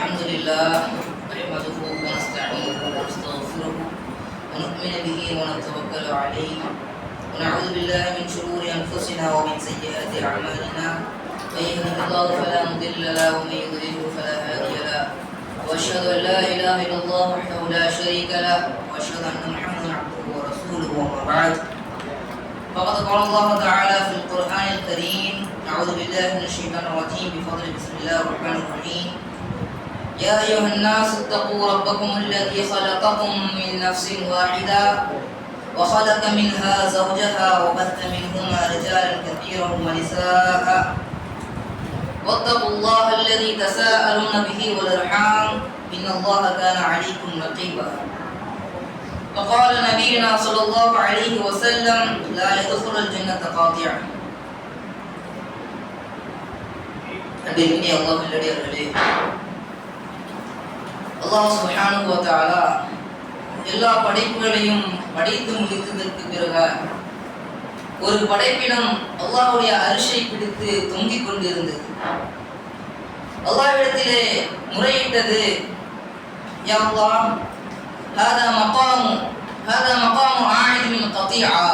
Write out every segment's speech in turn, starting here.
الحمد لله نحمده ونستعينه ونستغفره ونؤمن به ونتوكل عليه ونعوذ بالله من شرور انفسنا ومن سيئات اعمالنا من يهده الله فلا مضل له ومن يضلل فلا هادي له واشهد ان لا اله الا الله وحده لا شريك له واشهد ان محمدا عبده ورسوله وما بعد فقد قال الله تعالى في القرآن الكريم أعوذ بالله من الشيطان الرجيم بفضل بسم الله الرحمن الرحيم يا أيها الناس اتقوا ربكم الذي خلقكم من نفس واحدة وخلق منها زوجها وبث منهما رجالا كثيرا ونساء واتقوا الله الذي تساءلون به والأرحام إن الله كان عليكم رقيبا وقال نبينا صلى الله عليه وسلم لا يدخل الجنة قاطع அன்பிற்கினிய அல்லாஹ் நல்லடியார்களே, அல்லாஹ் சுப்ஹானஹு வ தஆலா எல்லா படைப்புகளையும் படைத்து முடித்ததற்கு பிறகு ஒரு படைப்பினம் அல்லாஹ்வுடைய அரிஷை பிடித்து தொங்கிக் கொண்டிருந்தது. அல்லாஹ்விடத்திலே முறையிட்டது, யா அல்லாஹ் هذا مقام عائد من قطيعة.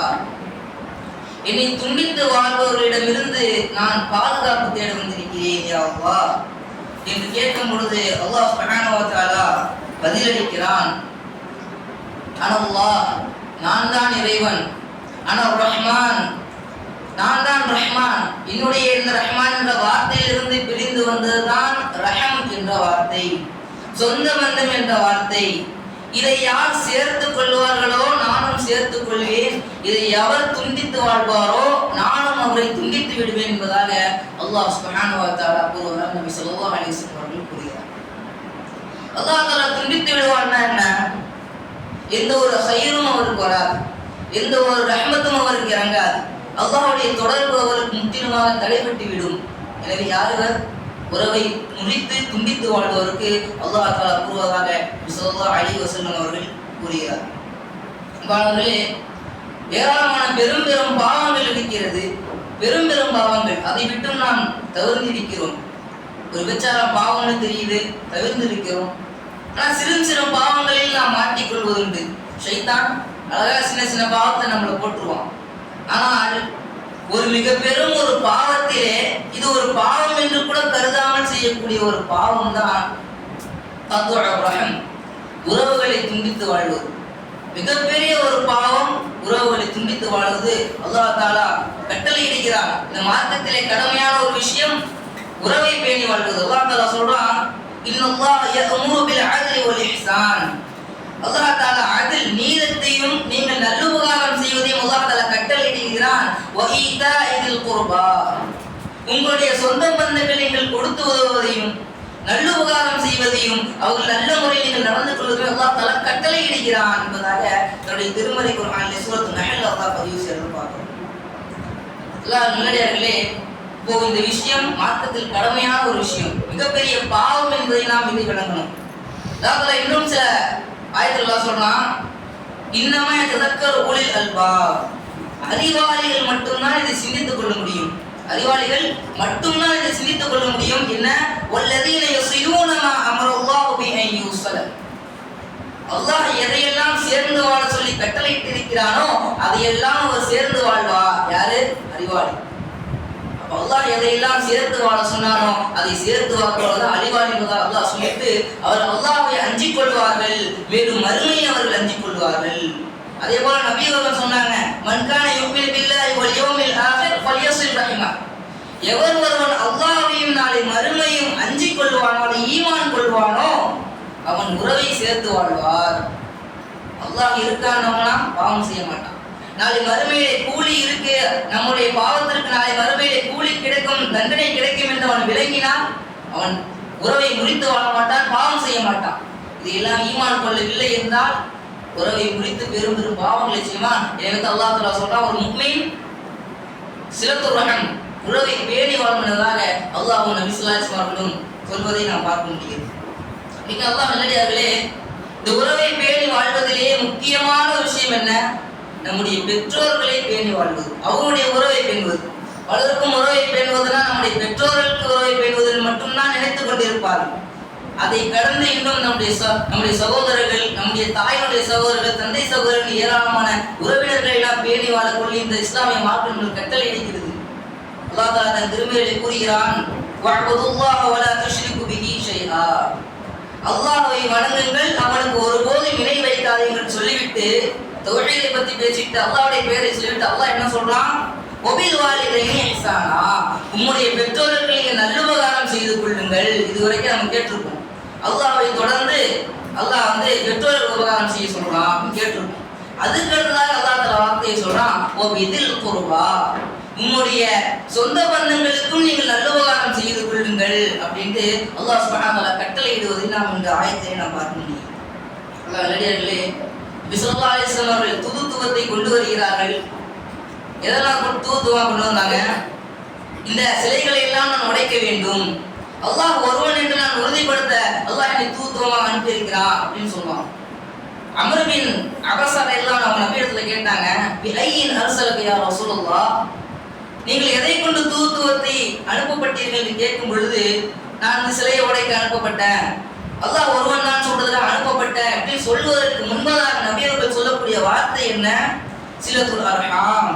என்னை துண்டித்து வாழ்பவர்களிடமிருந்து நான் பாதுகாப்பு தேட வந்திருக்கிறேன் யா அல்லாஹ் என்று கேட்கும் பொழுது அல்லாஹ் சுப்ஹானஹு வ தஆலா பதிலளிக்கிறான், அனல்லாஹ், நான் தான் இறைவன், அனர் ரஹ்மான், நான் தான் ரஹ்மான். என்னுடைய இந்த ரஹ்மான் என்ற வார்த்தையிலிருந்து பிரிந்து வந்ததுதான் ரஹம் என்ற வார்த்தை, சொந்த பந்தம் என்ற வார்த்தை. இதை யார் சேர்த்துக் கொள்வார்களோ நானும் சேர்த்துக் கொள்வேன், இதை எவர் துண்டித்து வாழ்வாரோ நானும் அவரை துண்டித்து விடுவேன் என்பதாக அல்லாஹ் சுப்ஹானஹு வ தஆலா கூறுகிறார். நபி ஸல்லல்லாஹு அலைஹி வஸல்லம் அவர்கள் கூறுகிறார். அல்லாஹ் தஆலா துண்டித்து விடுவார்னா என்ன? எந்த ஒரு கைரும் அவருக்கு வராது, எந்த ஒரு ரஹ்மத்தும் அவருக்கு இறங்காது, அல்லாஹ்வுடைய தொடர்பு அவருக்கு முற்றிலுமாக தடைபட்டு விடும். எனவே யாருவர் உறவை முறித்து துண்டித்து வாழ்வதற்கு அல்லாஹ் தஆலா கூறுவதாக ஸல்லல்லாஹு அலைஹி வஸல்லம் அவர்கள் கூறுகிறார். பாருங்களே, ஏராளமான பெரும் பெரும் பாவங்கள் இருக்கிறது, பெரும் பெரும் பாவங்கள், அதை விட்டும் நாம் தவிர்ந்திருக்கிறோம். ஒரு விபச்சார பாவம்னு தெரியுது, தவிர்ந்திருக்கிறோம். ஆனால் சிறு சிறு பாவங்களில் நாம் மாட்டிக்கொள்வதுண்டு. ஷைத்தான் அழகா சின்ன சின்ன பாவத்தை நம்மளை போட்டுருவான். ஆனால் ஒரு மிக பெரும் ஒரு பாவத்திலே இது ஒரு பாவம் என்று கூட கருதாமல் செய்யக்கூடிய ஒரு பாவம் தான் உறவுகளை துண்டித்து வாழ்வது. மிகப்பெரிய ஒரு பாவம் உறவுகளை துண்டித்து வாழ்வது. அல்லாஹ் தஆலா கட்டளை இடுகிறார். இந்த மார்க்கத்திலே கடமையான ஒரு விஷயம் உறவை பேணி வாழ்வது. அல்லாஹ் தஆலா சொல்றான், இன்னல்லாஹ யஅமுரு பில் அத்லி வல் இஹ்சான். அல்லாஹ் தஆலா அத்ல், நீதத்தையும் நீங்கள் நல்லுபகாரம் செய்வதையும் அல்லாஹ் தஆலா கட்டளையிடுகிறான். வ ஈதாஇல் குர்பா, உங்களுடைய சொந்த பந்தங்கள் நீங்கள் கொடுத்து உதவுவதையும் நல்லுபகாரம் செய்வதையும் அவர்கள் நல்ல முறையில் நீங்கள் நடந்து கொள்வதையும் அல்லாஹ் தஆலா கட்டளையிடுகிறான் என்பதாக தன்னுடைய திருமறை குர்ஆனிலே சூரத்து நஹ்ல் அல்லாஹ் பதிவு செய்து பார்க்கிறோம். அல்லாஹ் நல்லடியார்களே, இப்போ இந்த விஷயம் மார்க்கத்தில் கடமையான ஒரு விஷயம், மிகப்பெரிய பாவம் என்பதை நாம் இதை விளங்கணும். அல்லாஹ் இன்னும் சில ஆயத்தில் அல்லாஹ் சொல்றான், இன்னமா யதக்கரு உலில் அல்பாப், அறிவாளிகள் மட்டும்தான் இதை சிந்தித்துக் கொள்ள முடியும், அறிவாளிகள் மட்டும்தான் இதை சிந்தித்துக் கொள்ள முடியும். என்ன? வல்லதீன யஸிலூன மா அமரல்லாஹு பி அன் யூஸல, அல்லாஹ் எதையெல்லாம் சேர்ந்து வாழ சொல்லி கட்டளையிட்டு இருக்கிறானோ அதையெல்லாம் அவர் சேர்ந்து வாழ்வா. யாரு? அறிவாளி. அப்ப அல்லாஹ் எதையெல்லாம் சேர்த்து வாழ சொன்னானோ அதை சேர்த்து வாழ்வதுதான் அறிவாளி என்பதாக அல்லாஹ் சொல்லிட்டு அவர் அல்லாஹ்வை அஞ்சிக் கொள்வார்கள், மேலும் மறுமையை அவர்கள் அஞ்சிக் கொள்வார்கள். அதே போல நபி அவர்கள் சொன்னாங்க, மன்கான யுமினு பில்லாஹி வல் யௌமில் ஆகிர் ஃபல்யஸில் ரஹிமா, எவர் ஒருவன் அல்லாஹ்வையும் நாளை மறுமையும் அஞ்சிக் கொள்வானோ, ஈமான் கொள்வானோ, அவன் உறவை சேர்த்து வாழ்வார். அல்லாஹ் இருக்கானவனா பாவம் செய்ய மாட்டான். நாளை மறுமையிலே கூலி இருக்கு, நம்முடைய பாவத்திற்கு நாளை மறுமையிலே கூலி கிடைக்கும், தண்டனை கிடைக்கும் என்று அவன் விளங்கினால் அவன் உறவை முறித்து வாழ மாட்டான், பாவம் செய்ய மாட்டான். இது எல்லாம் ஈமான் கொள்ளவில்லை என்றால் உறவை முறித்து பெரும் பெரும் பாவங்களை செய்வான். எனவே அல்லாஹ் தஆலா சொல்றான், ஒரு முஃமின் சிலத்துர் ரஹம், உறவை பேணி வாழும் என்பதாக அல்லாஹ்வும் நபி ஸல்லல்லாஹு அலைஹி வஸல்லம் சொல்வதை நாம் பார்க்க முடிகிறது. இன்னைக்கு அல்லாஹ் நல்லடியார்களே, இந்த உறவை பேணி வாழ்வதிலேயே முக்கியமான ஒரு விஷயம் என்ன? நம்முடைய பெற்றோர்களை பேணி வாழ்வது, அவங்களுடைய உறவை பேணுவது. பலருக்கும் உறவை பேணுவதுனா நம்முடைய பெற்றோர்களுக்கு உறவை பேணுவதில் மட்டும்தான் நினைத்துக் கொண்டிருப்பார்கள். அதை கடந்து இன்னும் நம்முடைய சகோதரர்கள், நம்முடைய தாயினுடைய சகோதரர்கள், தந்தை சகோதரர்கள், ஏராளமான உறவினர்களை எல்லாம் பேணி வாழக்கொள்ளி இந்த இஸ்லாமிய மார்க்கம் கட்டளை இருக்கிறது. அல்லாஹ் தஆலா தன் திருமறையிலே கூறுகிறான், வஅபுதுல்லாஹ வலா துஷ்ரிகு பிஹி ஷைஆ. அல்லாஹ்வை வணங்குங்கள், அவனுக்கு ஒருபோதும் இணை வைக்காதீர்கள் சொல்லிவிட்டு தௌஹீதை பத்தி பேசிட்டு அல்லாஹ்வுடைய பெயரை சொல்லிவிட்டு அல்லாஹ் என்ன சொல்றான்? ஒபில் வாலிதைனி இஹ்சானா, உம்முடைய பெற்றோர்களுக்கு நீங்க நல்லுபகாரம் செய்து கொள்ளுங்கள். இதுவரைக்கும் நம்ம கேட்டிருக்கோம். அல்லாஹ்வை தொடர்ந்து அல்லாஹ் பெற்றோர்கள் உபகாரம் செய்ய சொல்றான் கேட்டிருக்கோம். அதுக்கு அடுத்ததாக அல்லாஹ் தஆலா வார்த்தையை சொல்றான், ஒபிதில் குர்பா, உம்முடைய சொந்த பந்தங்களுக்கும் நீங்கள் நல்லுபகாரம் செய்து கொள்ளுங்கள் அப்படின்ட்டு அல்லாஹ் சுப்ஹானஹு வ தஆலா கட்டளையிடுவதை நாம் இந்த ஆயத்தை நாம் பார்க்க முடியும். அல்லாஹ் நல்லடியார்களே, நபி ஸல்லல்லாஹு அலைஹி வஸல்லம் அவர்கள் தூதுத்துவத்தை கொண்டு வருகிறார்கள். எதெல்லாம் தூதுத்துவமா கொண்டு வந்தாங்க? இந்த சிலைகளை எல்லாம் நான் உடைக்க வேண்டும், அல்லாஹ் ஒருவன் என்று நான் உறுதிப்படுத்த அல்லாஹ் என்னை தூதுத்துவமாக அனுப்பியிருக்கிறான் அப்படின்னு சொல்லுவாங்க. அம்ர் பின் அபஸ ரலியல்லாஹு அன்ஹு நபியிடத்துல கேட்டாங்க, பிஐயின் அர்ஸலக யா ரசூலுல்லாஹ், நீங்கள் எதை கொண்டு தூதுத்துவத்தை அனுப்பப்பட்டீர்கள் என்று கேட்கும் பொழுது, நான் இந்த சிலையை உடைக்க அனுப்பப்பட்டேன், அல்லாஹ் ஒருவன் தான் சொல்றதுல அனுப்பப்பட்டேன் அப்படின்னு சொல்வதற்கு முன்பதாக நபி அவர்கள் சொல்லக்கூடிய வார்த்தை என்ன? சிலத்துல் அர்ஹாம்,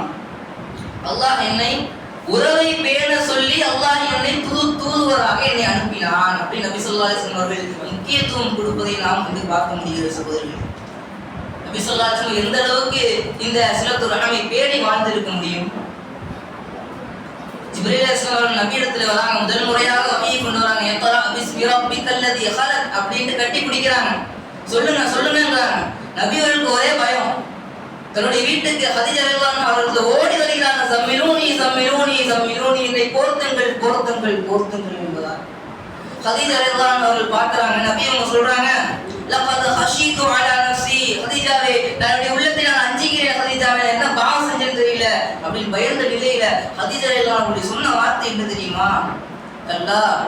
அல்லாஹ் என்னை உறவை பேண சொல்லி அல்லாஹ் என்னை தூதுவராக என்னை அனுப்பினான் அப்படின்னு நபி ஸல்லல்லாஹு அலைஹி வஸல்லம் அவர்கள் முக்கியத்துவம் கொடுப்பதை நாம் வந்து பார்க்க முடிகிற சகோதரர்கள். நபி ஸல்லல்லாஹு அலைஹி வஸல்லம் எந்த அளவுக்கு இந்த சிலத்துல் ரஹமை பேணி வாழ்ந்திருக்க முடியும்? ஜிப்ரீல் அலைஹிஸ்ஸலாம் அவர்கள் நபியிடத்துல வராங்க, முதல் முறையாக வஹீயை கொண்டு வராங்க. யக்ரா பிஸ்மி ரப்பிக்கல்லதி ஹலக் அப்படினு கட்டி பிடிக்கிறாங்க. சொல்லுங்கங்கறாங்க. நபி அவர்களுக்கு ஒரே பயம். தன்னுடைய வீட்டுக்கு ஹதீஜா ரலியல்லாஹு அன்ஹா அவர்கள் ஓடி வருகிறாங்க, சம்மிலூனி சம்மிலூனி சம்மிலூனி, என்னை போர்த்துங்கள் போர்த்துங்கள் போர்த்துங்கள் என்பதால். ஹதீஜா ரலியல்லாஹு அன்ஹா அவர்கள் பார்க்கறாங்க. நபி அவங்க சொல்றாங்க, லகத் ஹஷீது அலா நஃப்ஸி, ஹதீஜாவே என்னுடைய உள்ளத்தை நான் அஞ்சுகிறேன், ஹதீஜாவே என்ன பாவம் செஞ்சேன்னு தெரியல அப்படின்னு பயந்த நிலையில ஹதீஜா ரலியல்லாஹு அன்ஹா சொன்ன வார்த்தை என்ன தெரியுமா? அல்லாஹ்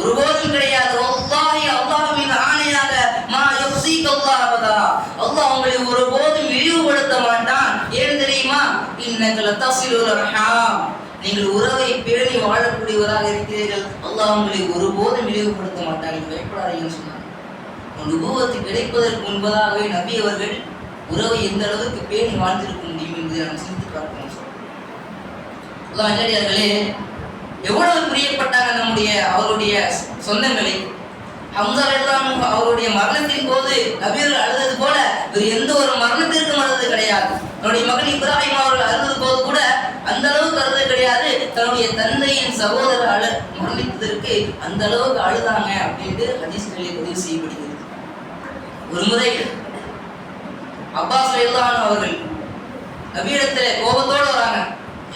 ஒருபோதும் கிடையாது, வல்லாஹி அல்லாஹ்வின் ஆணையாக, மா யுஸீக அல்லாஹ் அபதா, அல்லாஹ் உங்களை ஒருபோதும் இழிவுபடுத்த மாட்டான். ஏன் தெரியுமா? இன்னக லதஸிலுல் அர்ஹாம், நீங்கள் உறவை பேணி வாழக்கூடியவராக இருக்கிறீர்கள், அல்லாஹ் உங்களை ஒருபோதும் இழிவுபடுத்த மாட்டான், நீங்கள் பயப்படாதீங்கன்னு சொன்னாங்க. நுபுவத்து கிடைப்பதற்கு முன்பதாகவே நபி அவர்கள் உறவை எந்த அளவுக்கு பேணி வாழ்ந்திருக்க முடியும் என்பதை நாம் சிந்தித்து பார்க்கணும். அல்லாஹ் நல்லடியார்களே, எவ்வளவு பிரியப்பட்டாங்க அவருடைய சொந்தங்களை. ஹம்ஸா ரலியல்லாஹு அன்ஹு அவருடைய மரணத்தின் போது நபியர்கள் அழுதது போல வேறு எந்த ஒரு மரணத்திற்கும் அழுது கிடையாது. தன்னுடைய மகன் இப்ராஹிம் அவர்கள் அழுதது போது கூட அந்த அளவுக்கு அழுது கிடையாது. தன்னுடைய தந்தையின் சகோதரர் மரணித்ததற்கு அந்த அளவுக்கு அழுதாங்க அப்படின்ட்டு ஹதீஸ்களில் பதிவு செய்யப்படுகிறது. ஒரு முறை அப்பாஸ் ரலியல்லாஹு அன்ஹு அவர்கள் நபியிடத்திலே கோபத்தோடு வராங்க,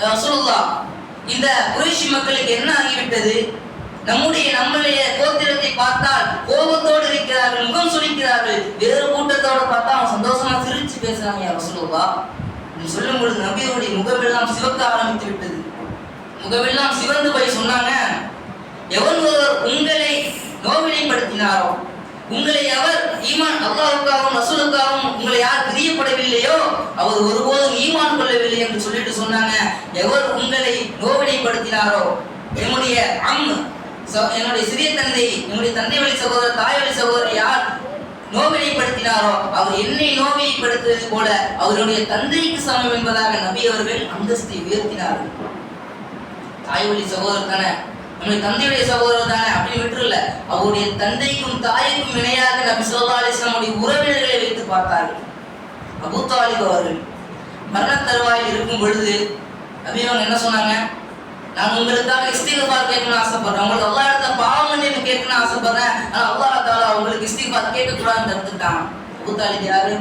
யா ரசூலுல்லாஹ், இந்த குறைஷி மக்களுக்கு என்ன ஆகிவிட்டது? நம்முடைய கோத்திரத்தை பார்த்தால் கோபத்தோடு இருக்கிறார்கள், முகம் சுளிக்கிறார்கள். வேறு கூட்டத்தோடு பார்த்தா அவன் சந்தோஷமா சிரிச்சு பேசுறாங்க. யா ரசூலுல்லாஹ், நீ சொல்லும் பொழுது நபியுடைய முகமெல்லாம் சிவக்க ஆரம்பித்து விட்டது. முகமெல்லாம் சிவந்து போய் சொன்னாங்க, எவன் ஒருவர் உங்களை நோவினைப்படுத்தினாரோ, உங்களை அவர் ஈமான் அல்லாஹ்வுக்காகவும் ரசூலுக்காகவும் உங்களை யார் பிரியப்படவில்லையோ அவர் ஒருபோதும் ஈமான் கொள்ளவில்லை என்று சொல்லிட்டு சொன்னாங்க. எவர் உங்களை நோவினைப்படுத்தினாரோ, என்னுடைய சிறிய தந்தை, என்னுடைய தந்தை வழி சகோதரர், தாய் வழி சகோதரர் யார் நோவினைப்படுத்தினாரோ அவர் என்னை நோவினைப்படுத்துவது போல அவருடைய தந்தைக்கு சமம் என்பதாக நபி அவர்கள் அந்தஸ்தை உயர்த்தினார்கள். தாய் வழி சகோதரர் தானே, நம்முடைய தந்தையுடைய சகோதரர் தானே அப்படின்னு விட்டுருல, அவருடைய தந்தைக்கும் தாய்க்கும் இணையாக நபி ஸல்லல்லாஹு அலைஹி வஸல்லம் உறவினர்களை வைத்து பார்த்தார்கள். அபூ தாலிப் அவர்கள் மரண தருவாயில் இருக்கும் பொழுது நபி அவங்க என்ன சொன்னாங்க? நான் உங்களுக்காக இஸ்திக்ஃபார் கேட்கணும்னு ஆசைப்படுறேன், உங்களுக்கு அல்லாஹ் இடத்துல பாவ மன்னிப்பு கேட்கணும்னு ஆசைப்படுறேன், ஆனா அல்லாஹ் தஆலா உங்களுக்கு இஸ்திக்ஃபார் கேட்கக்கூடாதுன்னு தடுத்துட்டான். அபூ தாலிப் யாரு?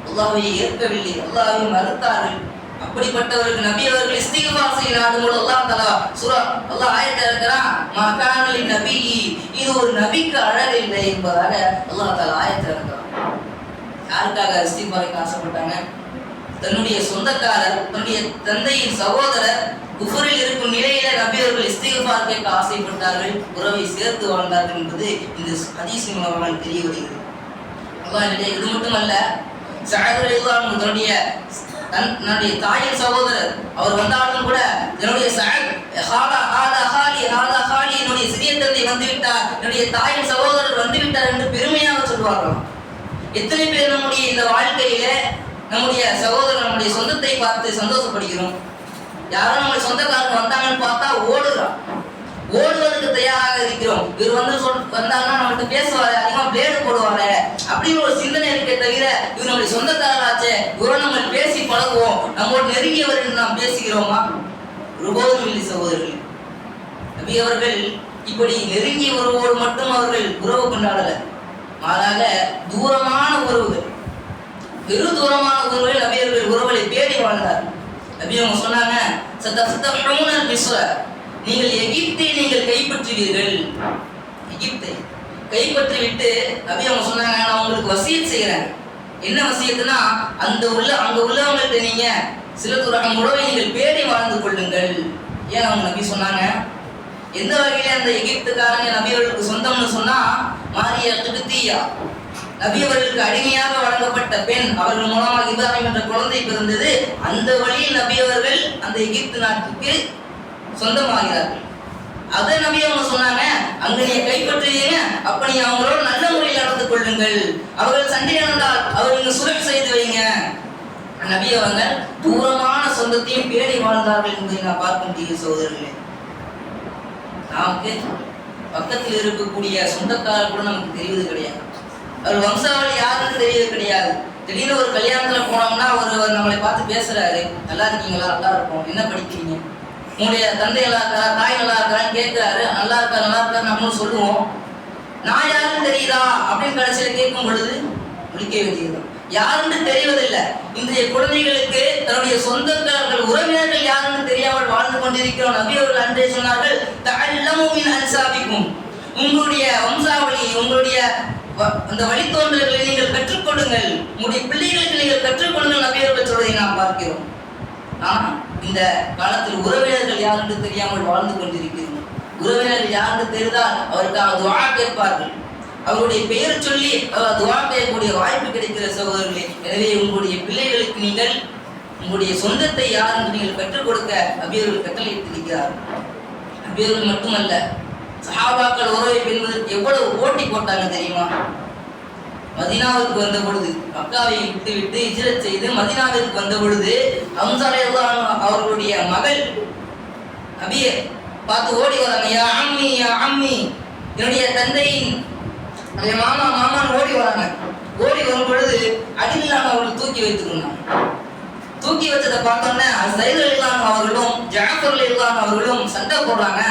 அல்லாஹ்வை ஏற்கவில்லை, அல்லாஹ்வை மறுத்தார்கள். அப்படிப்பட்டவர்களுக்கு நபி அவர்கள் இஸ்திக்ஃபார் செய்ய நாடும்போது அல்லாஹ் தஆலா அல்லாஹ் ஆயத்தை இறக்குறான், மகானலி நபி, இது ஒரு நபிக்கு அழகு இல்லை என்பதாக அல்லாஹ் தஆலா ஆயத்தை இறக்குறான். யாருக்காக இஸ்திக்ஃபாருக்கு ஆசைப்பட்டாங்க? தன்னுடைய சொந்தக்காரர், தன்னுடைய தந்தையின் சகோதரர் குஃபரில் இருக்கும் நிலையில நபி அவர்கள் இஸ்திக்ஃபார் கேட்க ஆசைப்பட்டார்கள், உறவை சேர்த்து வாழ்ந்தார்கள் என்பது இந்த ஹதீஸின் மூலமாக தெரிய வருகிறது. அல்லாஹ் இது மட்டுமல்ல, ஸஅத் ரலியல்லாஹு அன்ஹு தன்னுடைய தன்னுடைய தாயின் சகோதரர் அவர் வந்தாலும் கூட என்னுடைய என்னுடைய சிறிய தந்தை வந்துவிட்டார், என்னுடைய தாயின் சகோதரர் வந்துவிட்டார் என்று பெருமையாக சொல்வார்களாம். எத்தனை பேர் நம்முடைய இந்த வாழ்க்கையில நம்முடைய சகோதரர் நம்முடைய சொந்தத்தை பார்த்து சந்தோஷப்படுகிறோம்? யாரும் நம்முடைய சொந்தக்காரங்க வந்தாங்கன்னு பார்த்தா ஓடுவதற்கு தயாராக இருக்கிறோம். இவர் வந்தாங்கன்னா நம்மகிட்ட பேசுவாரு, அதிகமா பிளேடு போடுவாரு அப்படின்னு ஒரு சிந்தனை இருக்கே தவிர இவர் நம்முடைய சொந்தக்காரராச்சே, இவரோட நம்ம பேசி பழகுவோம், நம்மோட நெருங்கியவர் என்று நாம் பேசுகிறோமா? ஒருபோதும் இல்லை சகோதரர்கள். நபி அவர்கள் இப்படி நெருங்கிய உறவோடு மட்டும் அவர்கள் உறவு கொண்டாடல, மாறாக தூரமான உறவுகள், வெறு தூரமான உறவுகள் நபி அவர்கள் உறவுகளை பேடி வாழ்ந்தார். நபி அவங்க சொன்னாங்க, நீங்கள் எகிப்தை நீங்கள் கைப்பற்றுவீர்கள். எகிப்தை கைப்பற்றி விட்டு நபி அவங்க சொன்னாங்க, நான் உங்களுக்கு வசியத் செய்கிறேன். என்ன வசியத்துனா, அங்க உள்ளவங்கள்ட்ட நீங்க சில தூரம் உறவை நீங்கள் பேடி வாழ்ந்து கொள்ளுங்கள். ஏன் அவங்க நபி சொன்னாங்க? எந்த வகையில அந்த எகிப்துக்காரங்க நபியவர்களுக்கு சொந்தம்னு சொன்னா, மாரியா கிப்தியா, நபியவர்களுக்கு அடிமையாக வழங்கப்பட்ட பெண், அவர்கள் மூலமாக இப்ராஹிம் என்ற குழந்தை பிறந்தது. அந்த வழியில் நபியவர்கள் அந்த எகிப்து நாட்டுக்கு சொந்தமாகிறார்கள். அதை நபி அவங்க சொன்னாங்க, அங்க நீங்க கைப்பற்றுவீங்க, அப்ப நீங்க அவங்களோட நல்ல முறையில் நடந்து கொள்ளுங்கள். அவர்கள் சண்டை நடந்தால் அவர்கள் சுரக் செய்து வைங்க. நபி அவங்க தூரமான சொந்தத்தையும் பேணி வாழ்ந்தார்கள் என்பதை நான் பார்க்க முடியும் சகோதரர்களே. நமக்கு பக்கத்தில் இருக்கக்கூடிய சொந்தக்காரர் கூட நமக்கு தெரிவது கிடையாது, அவர் வம்சாவளி யாருன்னு தெரியுது கிடையாது. திடீர்னு ஒரு கல்யாணத்துல போனோம்னா ஒரு நம்மளை பார்த்து பேசுறாரு, நல்லா இருக்கீங்களா? நல்லா இருக்கும். என்ன படிக்கிறீங்க? உங்களுடைய தந்தை நல்லா இருக்கா, தாய் நல்லா இருக்கான்னு கேட்கிறாரு. நல்லா இருக்கா நம்மளும் சொல்லுவோம். நான் யாருன்னு தெரியுதா அப்படின்னு கடைசியில கேட்கும் பொழுது முடிக்க வேண்டியது யாருன்னு தெரிவதில்லை. இன்றைய குழந்தைகளுக்கு தன்னுடைய சொந்தக்காரர்கள் உறவினர்கள் யாருன்னு தெரியாமல் வாழ்ந்து கொண்டிருக்கிறோம். நபி அவர்கள் அன்றே சொன்னார்கள், தஅல்லமு மின் அன்சாபிக்கும், உங்களுடைய வம்சாவளி, உங்களுடைய அந்த வழித்தோன்றல்களை நீங்கள் கற்றுக்கொள்ளுங்கள், உங்களுடைய பிள்ளைகளுக்கு நீங்கள் கற்றுக்கொள்ளுங்கள். நபி அவர்கள் சொல்வதை நாம் பார்க்கிறோம். ஆனால் இந்த காலத்தில் உறவினர்கள் யார் என்று தெரியாமல் வாழ்ந்து கொண்டிருக்கிறோம். உறவினர்கள் யார் என்று தெரிந்தால் அவருக்காக துஆ கேட்பார்கள், அவருடைய பெயர் சொல்லி துஆ கேட்கக்கூடிய வாய்ப்பு கிடைக்கிற சகோதரர்களே. எனவே உங்களுடைய பிள்ளைகளுக்கு நீங்கள் உங்களுடைய சொந்தத்தை யார் என்று நீங்கள் கற்றுக் கொடுக்க நபி அவர்கள் கட்டளையிட்டிருக்கிறார். நபி அவர்கள் மட்டுமல்ல, சஹாபாக்கள் உறவை பெறுவதற்கு எவ்வளவு போட்டி போட்டாங்க தெரியுமா? மதீனாவுக்கு வந்த பொழுது, மக்காவை விட்டு ஹிஜ்ரத் செய்து மதீனாவிற்கு வந்த பொழுது, ஹம்ஸா ரலியல்லாஹு அவர்களுடைய மகள் நபியை பார்த்து ஓடி வராங்க. யா அம்மி யா அம்மி, என்னுடைய தந்தையின் மாமான்னு ஓடி வராங்க. ஓடி வரும் பொழுது அடியிலான அவர்கள் தூக்கி வைத்துக்கொண்டாங்க. தூக்கி வச்சதை பார்த்தோன்னே ஸைத் ரலியல்லாஹு அவர்களும் ஜாஃபர் ரலியல்லாஹு அவர்களும் சண்டை போடுறாங்க.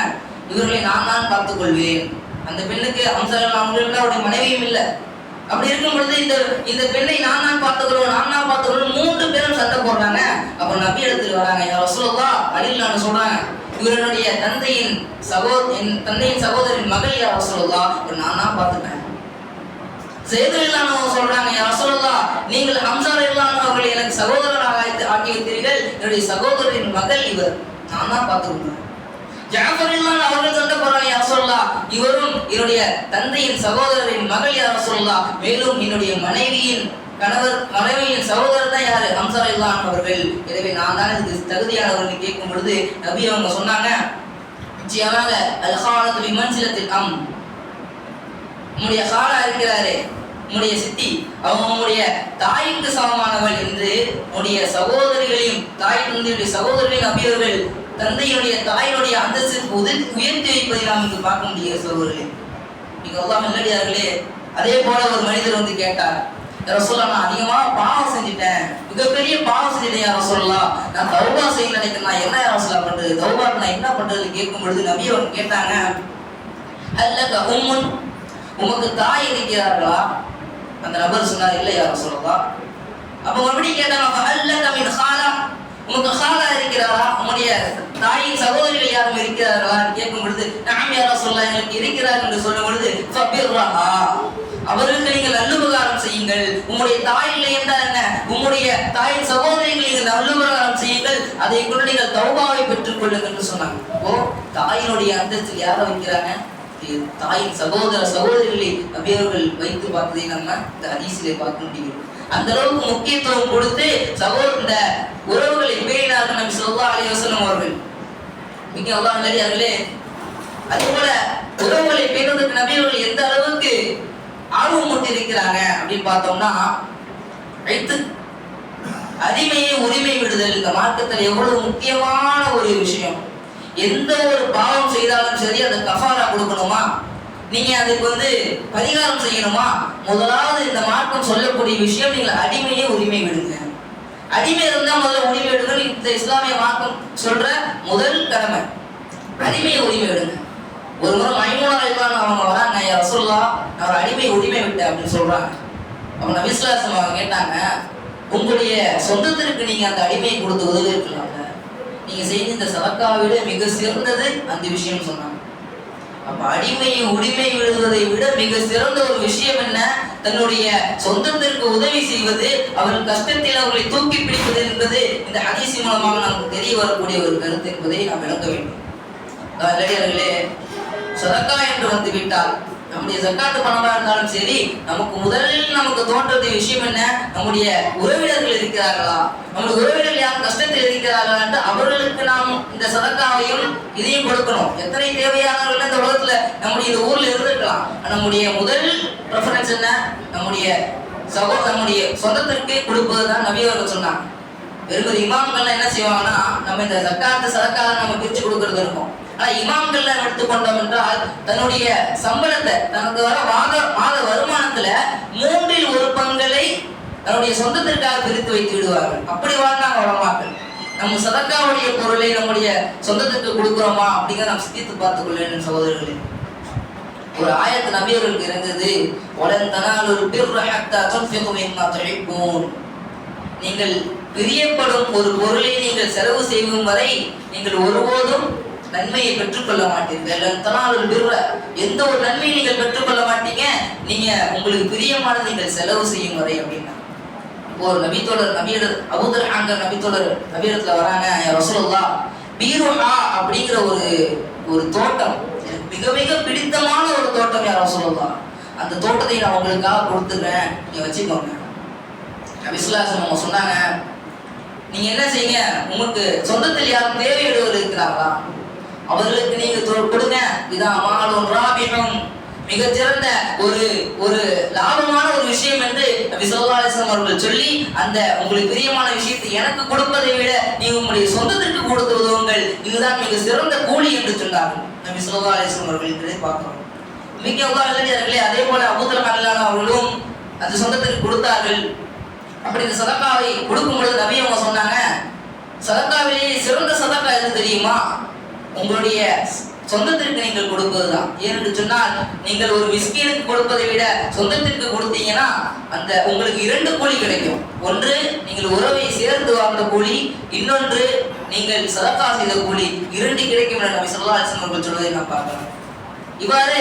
இவர்களை நான் தான் பார்த்துக் கொள்வேன். அந்த பெண்ணுக்கு ஹம்ஸா ரலியல்லாஹு அவர்களுடைய மனைவியும் இல்லை. அப்படி இருக்கும் பொழுது இந்த பெண்ணை நான் பார்த்துக்கிறோம் 3 பேரும் சண்டை போடுறாங்க. அப்ப நபி இடத்துல வராங்க, யா ரசூலுல்லாஹ், அலிலான்னு சொல்றாங்க, இவருடைய தந்தையின் சகோதரின் மகள் யா ரசூலுல்லாஹ், நான் பார்த்துட்டேன். ஸைத் ரலியல்லாஹு சொல்றாங்க, யா ரசூலுல்லாஹ், நீங்கள் ஹம்ஸா ரலியல்லாஹு அவர்களை எனக்கு சகோதரராக ஆக்கி வைத்தீர்கள், என்னுடைய சகோதரின் மகள் இவர், நான் தான் பார்த்துக்கிறேன். ஜாஃபர் ரலியல்லாஹு அவர்கள் சண்டை போடுறாங்க, யா ரசூலுல்லாஹ், இவரும் என்னுடைய தந்தையின் சகோதரரின் மகள் யா ரசூலுல்லாஹ், மேலும் என்னுடைய மனைவியின் சகோதரர் தான் யாரு? ஹம்ஸா ரலியல்லாஹு அவர்கள். எனவே நான் தான் இதுக்கு தகுதியானவர்கள் கேட்கும் பொழுது நபி அவங்க சொன்னாங்க, நிச்சயமாக அல்-ஹாலத்து பிமன்சிலத்தில் உம்முடைய ஹாலா இருக்கிறாரே, உம்முடைய சித்தி, அவங்க உம்முடைய தாய்க்கு சமமானவள் என்று உடைய சகோதரிகளையும் தாய் தந்தையுடைய சகோதரிகளையும் நபி அவர்கள் தந்தையினுடைய தாயினுடைய அந்தஸ்திற்கு உயர்த்தி வைப்பதை நாம் இங்கு பார்க்க முடிய சகோதரர்களே. நீங்க அல்லாஹ் நல்லடியார்களே. அதே போல ஒரு மனிதர் வந்து கேட்டார், ரசூலுல்லாஹ், நான் அதிகமா பாவம் செஞ்சுட்டேன், மிகப்பெரிய பாவம் செஞ்சுட்டேன் யா ரசூலுல்லாஹ், நான் தௌபா செய்ய நினைக்கிறேன், நான் என்ன யா ரசூலுல்லாஹ் பண்றது, தௌபாக்கு நான் என்ன பண்றதுன்னு கேட்கும் பொழுது நபி அவங்க கேட்டாங்க, அல்லக உம்முன், உமக்கு தாய் இருக்கிறார்களா? அந்த நபர் சொன்னார், இல்லை யா ரசூலுல்லாஹ். அப்ப மறுபடியும் கேட்டாங்க, அல்லக மின் ஹாலா, உமக்கு ஹாலா இருக்கிறாரா, உம்முடைய தாயின் சகோதரிகள் யாரும் இருக்கிறார்களா கேட்கும் பொழுது, நாம் யா ரசூலுல்லாஹ், எங்களுக்கு இருக்கிறார் என்று சொல்லும் பொழுது, ஃபபிர்ரஹா, அவர்களுக்கு நீங்கள் நல்லுபகாரம் செய்யுங்கள். உம்முடைய தாய் இல்லை என்றால் என்ன, உம்முடைய தாயின் சகோதரிகள் நீங்கள் நல்லுபகாரம் செய்யுங்கள், அதை கொண்டு நீங்கள் தௌபாவை பெற்றுக் கொள்ளுங்கள் என்று சொன்னாங்க. ஓ, தாயினுடைய அந்தஸ்தில் யாரை வைக்கிறாங்க? தாயின் சகோதரிகளை நபி அவர்கள் வைத்து பார்த்ததை நம்ம இந்த ஹதீஸிலே பார்க்க முடியும். அந்த அளவுக்கு முக்கியத்துவம் கொடுத்து இந்த உறவுகளை பேணினார்கள் நபி ஸல்லல்லாஹு அலைஹி வஸல்லம் அவர்கள். மிக அல்லாஹ் நல்லடியார்களே, அதுபோல உறவுகளை பேணுவதற்கு நபி அவர்கள் எந்த அளவுக்கு ஆர்வம் கொண்டு இருக்கிறாங்க அப்படின்னு பார்த்தோம்னா, அடிமையை உரிமை விடுதல் இந்த மார்க்கத்தில் எவ்வளவு முக்கியமான ஒரு விஷயம். எந்த ஒரு பாவம் செய்தாலும் சரி அதை கஃபாரா கொடுக்கணுமா, நீங்க அதுக்கு பரிகாரம் செய்யணுமா, முதலாவது இந்த மார்க்கம் சொல்லக்கூடிய விஷயம், நீங்கள் அடிமையை உரிமை விடுங்க. அடிமை இருந்தா முதல்ல உரிமை விடுங்க. இந்த இஸ்லாமிய மார்க்கம் சொல்ற முதல் கடமை அடிமையை உரிமை விடுங்க. ஒரு முறை மைமூனா ரலியல்லாஹு அவங்க வராங்க, யா ரசூலுல்லாஹ் நான் ஒரு அடிமை உரிமை விட்டேன் அப்படின்னு சொல்றாங்க. அவங்க நபி ஸல்லல்லாஹு அலைஹி வஸல்லம் கேட்டாங்க, உங்களுடைய சொந்தத்திற்கு நீங்க அந்த அடிமையை கொடுத்து உதவி இருக்கலாம்ல, நீங்க செய்த இந்த சதக்காவை விட மிக சிறந்தது அந்த விஷயம் சொன்னாங்க. அப்ப அடிமையை உரிமை விடுவதை விட மிக சிறந்த ஒரு விஷயம் என்ன? தன்னுடைய சொந்தத்திற்கு உதவி செய்வது, அவர்கள் கஷ்டத்தில் அவர்களை தூக்கி பிடிப்பது என்பது இந்த ஹதீஸ் மூலமாக நமக்கு தெரிய வரக்கூடிய ஒரு கருத்து என்பதை நாம் விளக்க வேண்டும். நல்லடியார்களே, சதக்கா என்று வந்து விட்டால் நம்முடைய ஜக்காத்து பணமா இருந்தாலும் சரி, நமக்கு முதலில் நமக்கு தோன்றது விஷயம் என்ன? நம்முடைய உறவினர்கள் இருக்கிறார்களா, நம்முடைய உறவினர்கள் யாரும் கஷ்டத்தில் இருக்கிறார்களா என்று அவர்களுக்கு நாம் இந்த சதக்காவையும் இதையும் கொடுக்கணும். எத்தனை தேவையானவர்கள் இந்த உலகத்துல நம்முடைய இந்த ஊர்ல இருந்திருக்கலாம். நம்முடைய முதல் ப்ரெஃபரன்ஸ் என்ன? நம்முடைய நம்முடைய சொந்தத்திற்கு கொடுப்பதுதான் நபி அவர்கள் சொன்னாங்க. வெறும் இமாம்கள் என்ன செய்வாங்கன்னா, நம்ம இந்த ஜக்காத்து சதக்காவை நம்ம பிரிச்சு கொடுக்கறது இருக்கும். ஆனா இமாம்கள் எடுத்துக்கொண்டோம் என்றால் தன்னுடைய சம்பளத்தை, தனக்கு வர மாத வருமானத்துல 1/3 தன்னுடைய சொந்தத்திற்காக பிரித்து வைத்து விடுவார்கள். அப்படி வாழ்ந்தாங்க உலமாக்கள். நம்ம சதக்காவுடைய பொருளை நம்முடைய சொந்தத்திற்கு கொடுக்கிறோமா அப்படிங்கிறத நாம் சிந்தித்து பார்த்துக் கொள்ள சகோதரர்களே. ஒரு ஆயத்து நபி அவர்களுக்கு இருந்தது, வலன் தனாலுல் பிர்ர ஹத்தா துன்ஃபிகு மிம்மா துஹிப்பூன். நீங்கள் பிரியப்படும் ஒரு பொருளை நீங்கள் செலவு செய்யும் வரை நீங்கள் ஒருபோதும் நன்மையை பெற்றுக்கொள்ள மாட்டீர்கள். எந்த ஒரு நன்மையை நீங்கள் பெற்றுக்கொள்ள மாட்டீங்க, நீங்க உங்களுக்கு பிரியமானது நீங்கள் செலவு செய்யும் வரை அப்படின்னா. ஒரு நபித்தோழர் அபூதர் ஆங்கர் நபித்தோழர் நபியிடத்துல வராங்க, ரசூலுல்லாஹ் பீருஹா அப்படிங்கிற ஒரு தோட்டம், மிக மிக பிடித்தமான ஒரு தோட்டம், யா ரசூலுல்லாஹ் அந்த தோட்டத்தை நான் உங்களுக்காக கொடுத்துறேன், நீங்க வச்சுக்கோங்க. நபி ஸல்லல்லாஹு அலைஹி வஸல்லம் சொன்னாங்க, நீங்க என்ன செய்யுங்க, உங்களுக்கு சொந்தத்தில் யாரும் தேவையுடையவர் இருக்கிறாங்களா, அவர்களுக்கு நீங்க கொடுங்க. இதான் மாலும் ராபிஹும், மிகச்சிறந்த ஒரு லாபமான ஒரு விஷயம் என்று நபி ஸல்லல்லாஹு அலைஹி வஸல்லம் அவர்கள் சொல்லி, அந்த உங்களுக்கு பிரியமான விஷயத்தை எனக்கு கொடுப்பதை விட நீங்க உங்களுடைய சொந்தத்திற்கு கொடுத்து உதவுங்கள், இதுதான் மிக சிறந்த கூலி என்று சொன்னார்கள் நபி ஸல்லல்லாஹு அலைஹி வஸல்லம் அவர்கள். என்பதை பார்க்கிறோம். மிக உதாரணங்களே அதே போல அபூதர் ரலியல்லாஹு அவர்களும் அந்த சொந்தத்திற்கு கொடுத்தார்கள். அப்படி இந்த சதக்காவை கொடுக்கும் பொழுது நபி அவங்க சொன்னாங்க, சதக்காவிலேயே சிறந்த சதக்கா எது தெரியுமா? உங்களுடைய சொந்தத்திற்கு நீங்கள் கொடுப்பதுதான். ஏனென்று சொன்னால், நீங்கள் ஒரு மிஸ்கீனுக்கு கொடுப்பதை விட சொந்தத்திற்கு கொடுத்தீங்கன்னா அந்த உங்களுக்கு 2 கூலி கிடைக்கும். ஒன்று நீங்கள் உறவை சேர்ந்து வாழ்ந்த கூலி, இன்னொன்று நீங்கள் சதக்கா செய்த கூலி, 2 கிடைக்கும் என நபி ஸல்லல்லாஹு அலைஹி வஸல்லம் சொல்வதை நாம் பார்க்கலாம். இவ்வாறு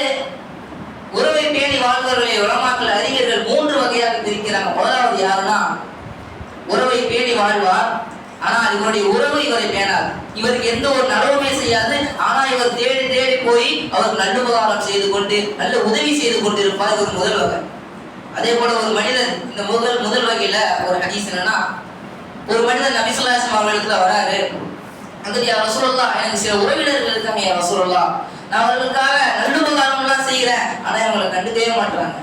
உறவை பேணி வாழ்ந்தவர்களை உலமாக்கள் அறிஞர்கள் 3 வகையாக பிரிக்கிறாங்க. முதலாவது யாருன்னா, உறவை பேணி வாழ்வார், ஆனால் இவருடைய உறவு இவரை பேணாது, இவருக்கு எந்த ஒரு நலவுமே செய்யாது, ஆனா இவர் தேடி தேடி போய் அவர் நல்லுபகாரம் செய்து கொண்டு நல்ல உதவி செய்து கொண்டிருப்பார். இவர் முதல் வகை. அதே போல ஒரு மனிதன், இந்த முதல் வகையில ஒரு ஹதீஸ் என்னன்னா, ஒரு மனிதன் நபி ஸல்லல்லாஹு அலைஹி வஸல்லம் அவர்களிடத்துல வராரு. அங்க யா ரசூலுல்லாஹ், எனக்கு சில உறவினர்கள் இருக்காங்க யா ரசூலுல்லாஹ், நான் அவர்களுக்காக நல்லுபகாரம் எல்லாம் செய்யறேன், ஆனா அவங்களை கண்டுக்கவே மாட்டாங்க.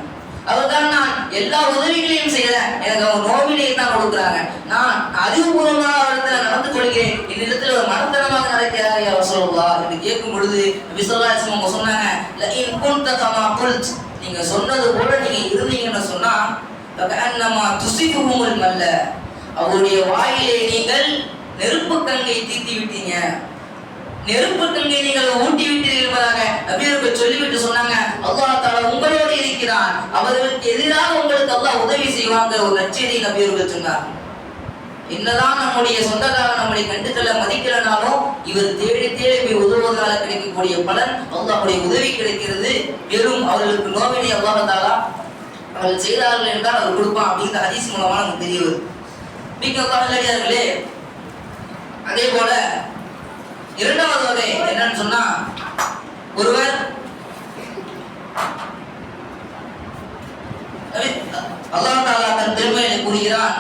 அவருக்காக நான் எல்லா உதவிகளையும் செய்யறேன், எனக்கு அவங்க நோவினையை தான் கொடுக்குறாங்க, நான் அறிவுபூர்வமாக அவரிடத்துல நடந்து கொள்கிறேன், என்னிடத்துல ஒரு மனத்தனமாக நடக்கிறார் யா ரசூலுல்லாஹ் என்று கேட்கும் பொழுது நபி ஸல்லல்லாஹு அலைஹி வஸல்லம் சொன்னாங்க, லஇன் குன்த கமா குல்த், நீங்க சொன்னது போல நீங்க இருந்தீங்கன்னு சொன்னா, லகஅன்னமா துஸிஃபுஹுல் மல்ல, அவருடைய வாயிலே நீங்கள் நெருப்பு கங்கை தீர்த்தி விட்டீங்க, நெருப்பு கங்கை நீங்கள் ஊட்டி விட்டீர்கள் என்பதாக நபியர்கள் சொல்லிவிட்டு சொன்னாங்க, அல்லாஹ் தஆலா உங்களோடு இருக்கிறான், அவர்களுக்கு எதிராக உங்களுக்கு அல்லாஹ் உதவி செய்வாங்க ஒரு நற்செய்தி நபியர்கள் சொன்னார். என்னதான் நம்முடைய சொந்தக்காரர் நம்மளை கண்டுக்கல மதிக்கலனாலும் இவர் தேடி தேடி போய் உதவுவதனால கிடைக்கக்கூடிய பலன் அல்லாஹ்வுடைய உதவி கிடைக்கிறது. வெறும் அவர்களுக்கு நோவினை அல்லாஹ் தஆலா அவர்கள் செய்தார்கள் என்றால் அவர் கொடுப்பான் அப்படிங்கிற ஹதீஸ் மூலமா நமக்கு தெரிய வருது. மிக நல்லடியார்களே, அதே போல இரண்டாவது வகை என்னன்னு சொன்னா, ஒருவர் அல்லாஹ் தஆலா தன் திருமறையிலே கூறுகிறான்,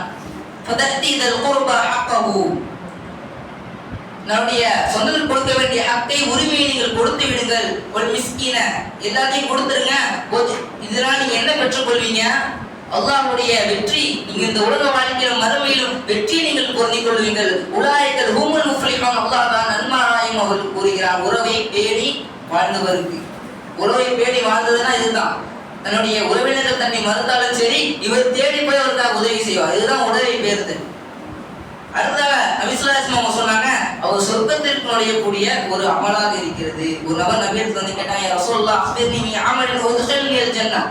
ஃபதஅதீதல் குர்பா ஹக்கஹு, நம்முடைய சொந்தத்தில் கொடுக்க வேண்டிய ஹக்கை, உரிமையை நீங்கள் கொடுத்து விடுங்கள். ஒரு மிஸ்கீன, எல்லாத்தையும் கொடுத்துருங்க. இதனால் நீங்க என்ன பெற்றுக்கொள்வீங்க? அல்லாஹ்வுடைய வெற்றி. நீங்க இந்த உலக வாழ்க்கையிலும் மறுமையிலும் வெற்றியை நீங்கள் பொருந்திக் கொள்வீங்கள். உலாயிகல் ஹுமுல் முஃப்லிஹூன், அல்லாஹ் தான் நன்மாராயம் அவர்கள் கூறுகிறார். உறவை பேணி வாழ்ந்தவருக்கு, உறவை பேணி வாழ்ந்ததுன்னா இதுதான். தன்னுடைய உறவினர்கள் தன்னை மறுத்தாலும் சரி, இவர் தேடி போய் அவருக்காக உதவி செய்வார். இதுதான் உறவை பேறுதல். அடுத்ததாக நபி ஸல்லல்லாஹு அலைஹி வஸல்லம் சொன்னாங்க, அவர் சொர்க்கத்திற்கு நுழையக்கூடிய ஒரு அமலாக இருக்கிறது. ஒரு நபர் நபியிடத்தில் வந்து கேட்டாங்க, யா ரசூலுல்லாஹ் அக்பிர்னி மின் அமலின் உத்கில்னி அல் ஜன்னah,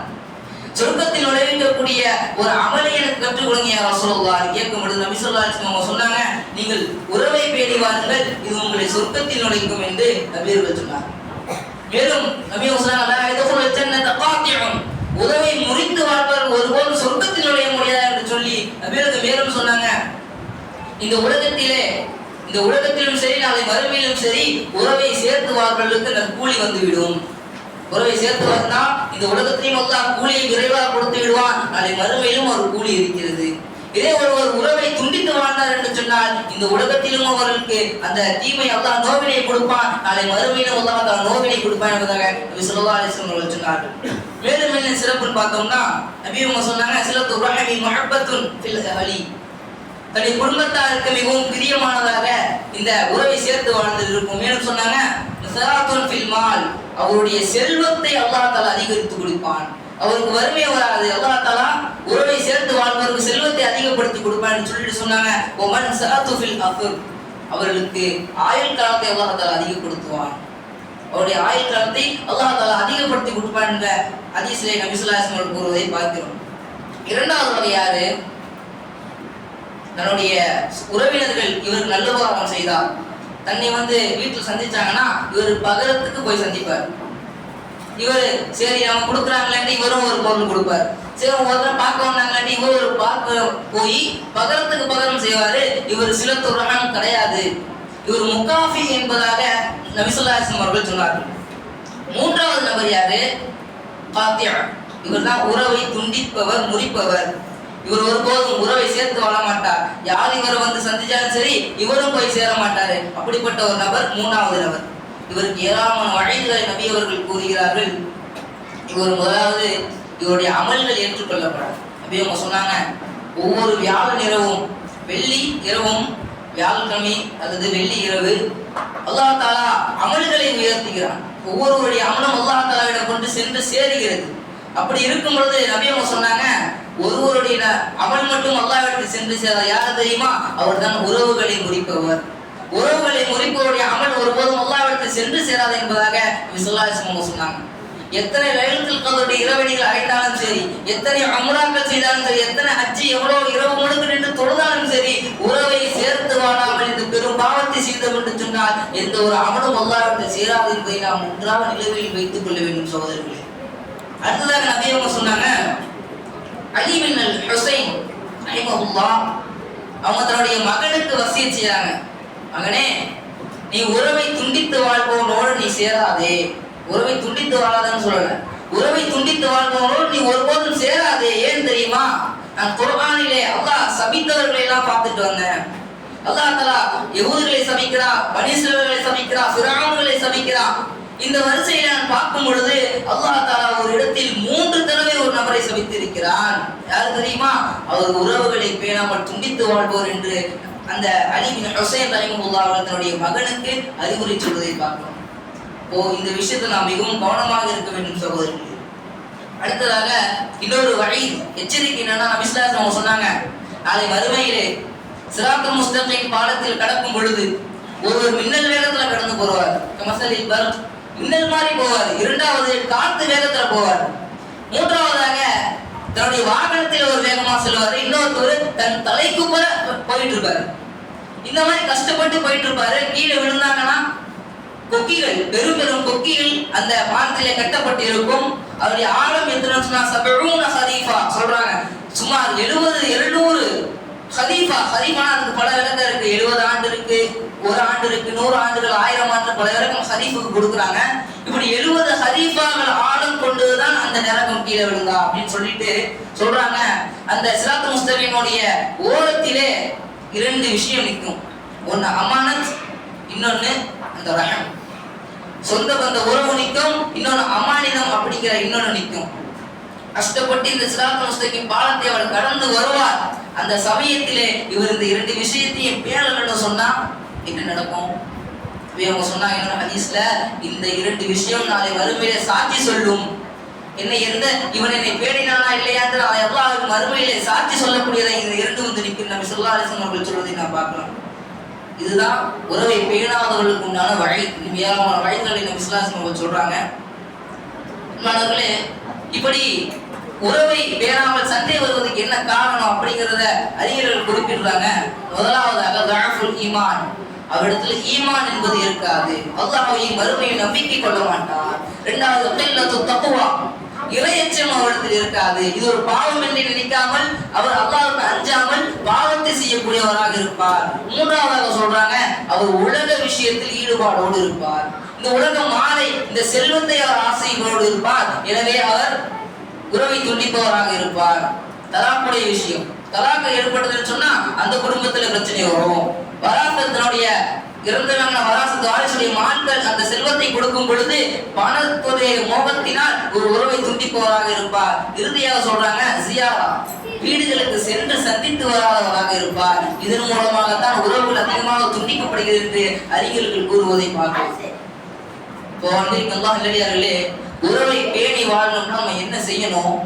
சொர்க்கத்தில் நுழையக்கூடிய ஒரு அமலை எனக்கு கற்றுக் கொடுங்க யா ரசூலுல்லாஹ். கேட்கும் பொழுது நபி ஸல்லல்லாஹு அலைஹி வஸல்லம் சொன்னாங்க, நீங்கள் உறவை பேணி வாருங்கள், இது உங்களை சொர்க்கத்தில் நுழைக்கும் என்று நபியர்கள் சொன்னார். மேலும் நபி சொன்னாங்க, லா யதுகுல் ஜன்னத காத்திஉன், உறவை முறித்து வாழ்பவர் ஒருபோதும் சொர்க்கத்தில் நுழைய முடியாது என்று சொல்லி நபியர்கள் மேலும் சொன்னாங்க, இந்த உலகத்திலும் சரி நாளை மறுமையிலும் சரி உறவை சேர்த்து வாழ்வர்களுக்கு நற்கூலி வந்துவிடும். உறவை சேர்த்து வந்தா இந்த உலகத்திலையும் அல்லாஹ் கூலியை விரைவாக கொடுத்து விடுவான், நாளை மறுமையிலும் ஒரு கூலி இருக்கிறது. இதே ஒருவர் உறவை துண்டித்து வாழ்ந்தார் என்று சொன்னால் இந்த உலகத்திலும் அவர்களுக்கு அந்த தீமை அல்லாஹ் நோவினை கொடுப்பான், நாளை மறுமையிலும் அல்லாஹ் தான் நோவினை கொடுப்பான் என்பதாக நபி ஸல்லல்லாஹு அலைஹி வஸல்லம் அவர்கள் சொன்னார்கள். மேலும் என்ன சிறப்புன்னு பார்த்தோம்னா, நபி அவங்க சொன்னாங்க, சிலத்து ரஹமி முஹப்பத்துன் ஃபில் அஹலி, தன்னுடைய குடும்பத்தாருக்கு மிகவும் பிரியமானதாக இந்த உறவை சேர்த்து வாழ்ந்து இருக்கும். மேலும் சொன்னாங்க, ஸராத்துன் ஃபில் மால், அவருடைய செல்வத்தை அல்லாஹ் தஆலா அதிகரித்து கொடுப்பான். அவருக்கு வறுமை வராது, அல்லாஹ் தஆலா உறவை சேர்த்து வாழ்வதற்கு செல்வத்தை அதிகப்படுத்தி கொடுப்பான்னு சொல்லிட்டு சொன்னாங்க. ஒமன் ஸராத்து ஃபில் அஃபர், அவர்களுக்கு ஆயுள் காலத்தை அல்லாஹ் தஆலா அதிகப்படுத்துவான். அவருடைய ஆயுள் காலத்தை அல்லாஹ் தஆலா அதிகப்படுத்தி கொடுப்பான் என்ற ஹதீஸிலே நபி ஸல்லல்லாஹு அலைஹி வஸல்லம் கூறுவதை பார்க்கிறோம். இரண்டாவது வகை யாரு? தன்னுடைய உறவினர்கள் இவர் நல்ல உபகாரம் செய்தார், தன்னை வந்து வீட்டில் சந்திச்சாங்கன்னா இவர் பகரத்துக்கு போய் சந்திப்பார். இவர் சரி அவங்க கொடுக்குறாங்களேன்ட்டு இவரும் ஒரு பொருள் கொடுப்பார். சரி அவங்க ஒருத்தர் பார்க்க வந்தாங்களாண்டி இவர் ஒரு பார்க்க போய் பகரத்துக்கு பகரம் செய்வாரு. இவர் சிலத்து ரஹம் கிடையாது, இவர் முகாஃபி என்பதாக நபி ஸல்லல்லாஹு அலைஹி வஸல்லம் அவர்கள் சொன்னார்கள். மூன்றாவது நபர் யாரு? காத்தியா, இவர் தான் உறவை துண்டிப்பவர், முறிப்பவர். இவர் ஒருபோதும் உறவை சேர்த்து வாழ மாட்டார். யார் இவரை வந்து சந்திச்சாலும் சரி இவரும் போய் சேர மாட்டாரு. அப்படிப்பட்ட ஒரு நபர் மூணாவது நபர். இவருக்கு ஏராளமான வழிகளை நபி அவர்கள் கூறுகிறார்கள். இவர் முதலாவது இவருடைய அமல்கள் ஏற்றுக்கொள்ளப்படாது. நபி அவங்க சொன்னாங்க, ஒவ்வொரு வியாழன் இரவும், வெள்ளி இரவும், வியாழக்கிழமை அல்லது வெள்ளி இரவு அல்லாஹ் தஆலா அமல்களை உயர்த்துகிறான். ஒவ்வொருவருடைய அமலும் அல்லாஹ் தஆலாவிடம் கொண்டு சென்று சேருகிறது. அப்படி இருக்கும் பொழுது நபி அவங்க சொன்னாங்க, ஒருவருடைய அமல் மட்டும் அல்லாஹ்விடத்தில் சென்று சேர யார் தெரியுமா? அவர் தான் உறவுகளை முறிப்பவர். உறவுகளை முறிப்பவருடைய அமல் ஒருபோதும் அல்லாஹ்விடத்தில் சென்று சேராது என்பதாக நபி ஸல்லல்லாஹு அலைஹி வஸல்லம் சொன்னாங்க. எத்தனை லைலத்துல் கத்ருடைய இரவடிகள் அடைந்தாலும் சரி, எத்தனை உம்ராக்கள் செய்தாலும் சரி, எத்தனை ஹஜ் எவ்வளவு இரவு முழுக்க நின்று தொழுதாலும் சரி, உறவை சேர்த்து வாழாமல் இந்த பெரும் பாவத்தை செய்தோம் என்று சொன்னால் எந்த ஒரு அமலும் அல்லாஹ்விடத்தில் சேராது என்பதை நாம் ஒன்றாக நிலுவையில் வைத்துக் கொள்ள வேண்டும் சகோதரர்களே. அடுத்ததாக நபி அவங்க சொன்னாங்க, அலி பின் அல் ஹுசைன் ரஹிமஹுல்லாஹ் அவங்க தன்னுடைய மகனுக்கு வசியத் செய்றாங்க, மகனே நீ உறவை துண்டித்து வாழ்பவனோடு நீ சேராதே. உறவை துண்டித்து வாழாதன்னு சொல்லல, உறவை துண்டித்து வாழ்பவனோடு நீ ஒருபோதும் சேராதே. ஏன் தெரியுமா? நான் குர்ஆனிலே அல்லாஹ் சபித்தவர்களை எல்லாம் பார்த்துட்டு வந்தேன். அல்லாஹ் தஆலா யஹூதிகளை சபிக்கிறான், பனி இஸ்ரவேலை சபிக்கிறான், ஃபிரௌன்களை சபிக்கிறான். இந்த வரிசையை நான் பார்க்கும் பொழுது அல்லாஹ் தஆலா ஒரு இடத்தில் 3 தடவை ஒரு நபரை சபித்திருக்கிறான். யார் தெரியுமா? அவர் உறவுகளை பேணாமல் துண்டித்து வாழ்பவர் என்று அந்த அலி பின் ஹுசைன் ரஹிமஹுல்லாஹ் அவர்களுடைய மகனுக்கு அறிவுரை சொல்வதை பார்க்கிறோம். இந்த விஷயத்தை நாம் மிகவும் கவனமாக இருக்க வேண்டும் சகோதரர்களே. அடுத்ததாக இன்னொரு வழி எச்சரிக்கை என்னன்னா, நபி ஸல்லல்லாஹு அலைஹி வஸல்லம் சொன்னாங்க, நாளை மறுமையிலே சிராத்துல் முஸ்தகீம் பாலத்தில் கடக்கும் பொழுது ஒருவர் மின்னல் வேகத்துல கடந்து போவார். கமஸலில் பர்க், மின்னல் மாதிரி போவார். இரண்டாவது காத்து வேகத்துல போவார். மூன்றாவதாக தன்னுடைய வாகனத்தில் ஒரு வேகமா செல்வாரு. இன்னொருத்தர் தன் தலைக்கு போயிட்டு இருப்பாரு. இந்த மாதிரி கஷ்டப்பட்டு போயிட்டு இருப்பாரு. கீழே விழுந்தாங்கன்னா கொக்கிகள், பெரும் பெரும் கொக்கிகள் அந்த பாலத்திலே கட்டப்பட்டு இருக்கும். அவருடைய ஆழம் எத்தனை சொன்னா 70 ஹதீஃபா சொல்றாங்க. சுமார் 70-200 ஹதீஃபா. ஹதீஃபானா அதுக்கு பல விளக்கம் இருக்கு. 70 ஆண்டு இருக்கு, 1 ஆண்டு இருக்கு, 100 ஆண்டுகள், 1000 ஆண்டு, பல விளக்கம் ஹதீஃபுக்கு கொடுக்குறாங்க. இப்படி 70 ஹதீஃபாக்கள் ஆழம் கொண்டுதான் அந்த அந்த நரகம் கீழே விழுந்தா அப்படின்னு சொல்லிட்டு சொல்றாங்க. அந்த சிராத்து முஸ்தகீமுடைய ஓரத்திலே 2 விஷயம் நிற்கும். ஒன்னு அமானத், இன்னொன்னு அந்த ரஹம். சொந்த பந்த உறவு நிற்கும், இன்னொன்னு அமானிதம் அப்படிங்கிற இன்னொன்னு நிற்கும். கஷ்டப்பட்டு இந்த சிராத்து முஸ்தகீம் பாலத்தை அவர் கடந்து வருவார். அந்த சமயத்திலே இவர் இந்த 2 விஷயத்தையும் பேரலன்னு சொன்னா என்ன நடக்கும்? இவங்க சொன்னாங்க என்னோட ஹதீஸ்ல, இந்த 2 விஷயம் நாளை மறுமையிலே சாட்சி சொல்லும். இவன் என்னை பேடினானா இல்லையான்னு நாளை அல்லாஹ்வுக்கு மறுமையிலே சாட்சி சொல்லக்கூடியதை இந்த 2 வந்து நிற்கும். நபி ஸல்லல்லாஹு அலைஹி வஸல்லம் அவர்கள் சொல்வதை நான் பார்க்கலாம். இதுதான் உறவை பேணாதவர்களுக்கு உண்டான வழி. ஏராளமான வழிகளை நபி ஸல்லல்லாஹு அலைஹி வஸல்லம் அவர்கள் சொல்றாங்க. மாணவர்களே, இப்படி உறவை பேணாமல் சண்டை வருவதற்கு என்ன காரணம் அப்படிங்கிறத அறிஞர்கள் குறிப்பிடுறாங்க. முதலாவதாக தஅஃபுல் ஈமான், அவரிடத்தில் ஈமான் என்பது இருக்காது, அல்லாஹ்வை மறுமையை நம்பிக்கை கொள்ள மாட்டார். இரண்டாவது கில்லத்து தக்வா, இறையச்சம் அவரிடத்தில் இருக்காது. இது ஒரு பாவம் என்று நினைக்காமல் அவர் அல்லாஹ்வுக்கு அஞ்சாமல் பாவத்தை செய்யக்கூடியவராக இருப்பார். மூன்றாவதாக சொல்றாங்க, அவர் உலக விஷயத்தில் ஈடுபாடோடு இருப்பார். இந்த உலகம் மாலை இந்த செல்வத்தை அவர் ஆசைகளோடு இருப்பார். எனவே அவர் உறவை துண்டிப்பவராக இருப்பார். தலாக்குடைய விஷயம், தலாக்கு ஏற்பட்டதுன்னு சொன்னா அந்த குடும்பத்துல பிரச்சனை வரும். வராசத்தினுடைய இறந்தவங்க வராசத்து வாரிசுடைய மான்கள் அந்த செல்வத்தை கொடுக்கும் பொழுது பணத்துடைய மோகத்தினால் ஒரு உறவை துண்டிப்பவராக இருப்பார். இறுதியாக சொல்றாங்க ஜியாரா, வீடுகளுக்கு சென்று சந்தித்து வராதவராக இருப்பார். இதன் மூலமாகத்தான் உறவுகள் அதிகமாக துண்டிக்கப்படுகிறது என்று அறிஞர்கள் கூறுவதை பார்க்கிறோம். இப்போ அல்லாஹ் நல்லடியார்களே, உறவை பேணி வாழணும்னா நம்ம என்ன செய்யணும்?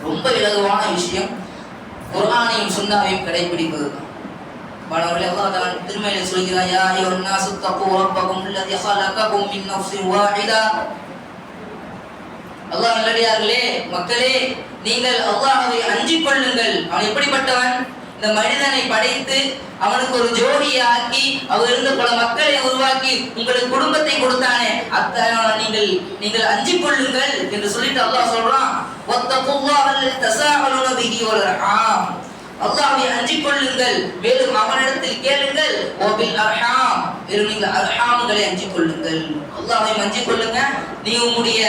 ரொம்ப இலகுவான விஷயம், குர்ஆனையும் சுன்னாவையும் கடைபிடிப்பது. மாணவர்களே, அல்லாஹ் தஆலா திருமறையிலே சொல்கிறார், யா அய்யுஹன் நாஸு தக்கூ ரப்பக்கும் அல்லதி خلقكم من نفس واحدة. அல்லாஹ் நல்லடியார்களே, மக்களே, நீங்கள் அல்லாஹ்வை அஞ்சிக் கொள்ளுங்கள். அவன் எப்படிப்பட்டவன்? இந்த மனிதனை படைத்து அவனுக்கு ஒரு ஜோடியை ஆக்கி அவரிருந்து பல மக்களை உருவாக்கி உங்களுக்கு குடும்பத்தை கொடுத்தானே, நீங்கள் அஞ்சிக் கொள்ளுங்கள் என்று சொல்லிட்டு அல்லாஹ் சொல்றான். வத்தகுல்லாஹ அல்லதி தஸாஅலுன பிஹி வல் அர்ஹாம், அல்லாஹ்வை அஞ்சிக் கொள்ளுங்கள், மேலும் அவனிடத்தில் கேளுங்கள். வபில் அர்ஹாம், மேலும் நீங்கள் அர்ஹாம்களை அஞ்சிக் கொள்ளுங்கள். அல்லாஹ்வை அஞ்சிக் கொள்ளுங்க, நீங்க உங்களுடைய